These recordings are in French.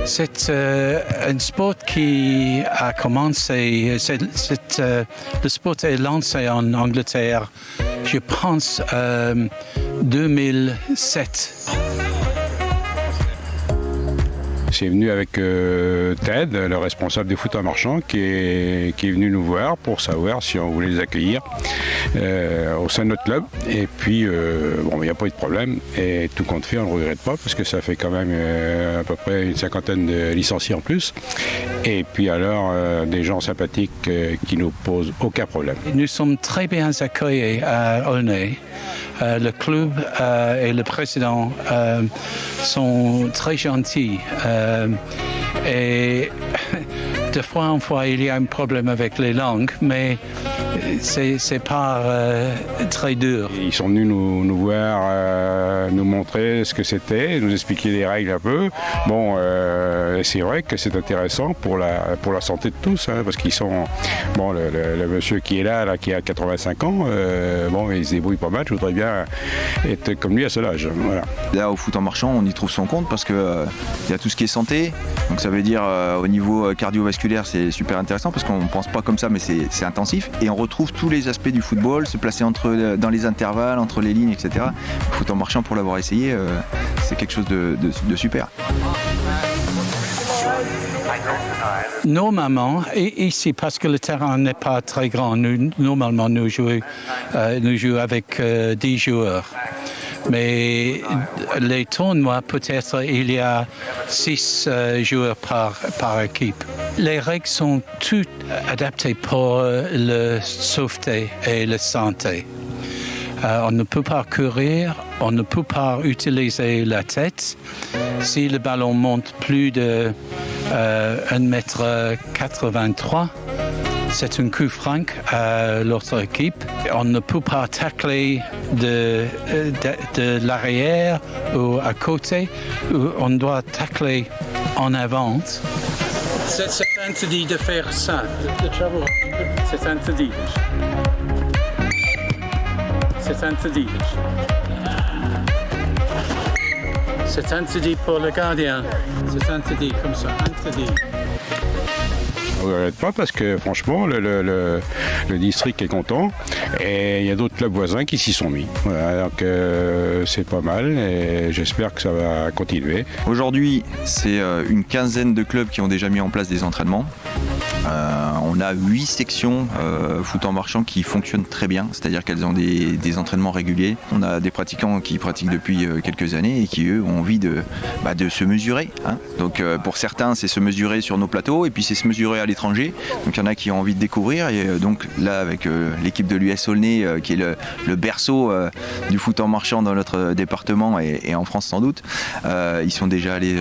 C'est un sport qui a commencé, le sport est lancé en Angleterre, je pense, 2007. C'est venu avec Ted, le responsable des foot en marchand, qui est venu nous voir pour savoir si on voulait les accueillir au sein de notre club. Et puis, bon, il n'y a pas eu de problème. Et tout compte fait, on ne le regrette pas parce que ça fait quand même à peu près une cinquantaine de licenciés en plus. Et puis alors, des gens sympathiques qui nous posent aucun problème. Nous sommes très bien accueillis à Aulnay. Le club et le président sont très gentils. Et de fois en fois, il y a un problème avec les langues, mais c'est pas très dur. Ils sont venus nous voir, nous montrer ce que c'était, nous expliquer les règles un peu. Bon, c'est vrai que c'est intéressant pour la santé de tous, hein, parce qu'ils sont... Bon, le monsieur qui est là, qui a 85 ans, bon, il se débrouille pas mal. Je voudrais bien être comme lui à ce âge. Voilà. Là, au foot en marchand, on y trouve son compte parce que y a tout ce qui est santé. Donc ça veut dire au niveau cardiovasculaire, c'est super intéressant parce qu'on ne pense pas comme ça, mais c'est intensif. Et on retrouve tous les aspects du football, se placer dans les intervalles, entre les lignes, etc. Le foot en marchand, pour l'avoir essayé, c'est quelque chose de super. Normalement, ici, parce que le terrain n'est pas très grand, normalement nous jouons avec 10 joueurs. Mais les tournois, peut-être, il y a 6 joueurs par équipe. Les règles sont toutes adaptées pour la sauveté et la santé. On ne peut pas courir, on ne peut pas utiliser la tête. Si le ballon monte plus de 1,83 m, c'est un coup franc à l'autre équipe. On ne peut pas tacler de l'arrière ou à côté. On doit tacler en avant. C'est interdit de faire ça. C'est interdit. C'est interdit. C'est interdit pour le gardien. C'est interdit comme ça. Interdit. On ne regrette pas parce que franchement le district est content et il y a d'autres clubs voisins qui s'y sont mis. Voilà, donc c'est pas mal et j'espère que ça va continuer. Aujourd'hui, c'est une quinzaine de clubs qui ont déjà mis en place des entraînements. On a 8 sections foot en marchand qui fonctionnent très bien, c'est-à-dire qu'elles ont des entraînements réguliers. On a des pratiquants qui pratiquent depuis quelques années et qui, eux, ont envie de se mesurer. Hein. Donc pour certains, c'est se mesurer sur nos plateaux et puis c'est se mesurer à l'étranger. Donc il y en a qui ont envie de découvrir et donc là, avec l'équipe de l'US Aulnay, qui est le berceau du foot en marchand dans notre département et en France sans doute, ils sont déjà allés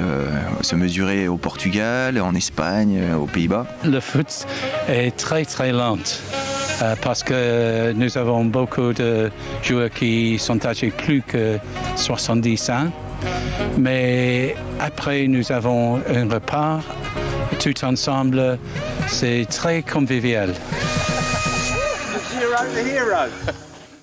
se mesurer au Portugal, en Espagne, aux Pays-Bas. Le foot est très très lent parce que nous avons beaucoup de joueurs qui sont âgés plus que 70 ans. Mais après, nous avons un repas tout ensemble. C'est très convivial. The hero.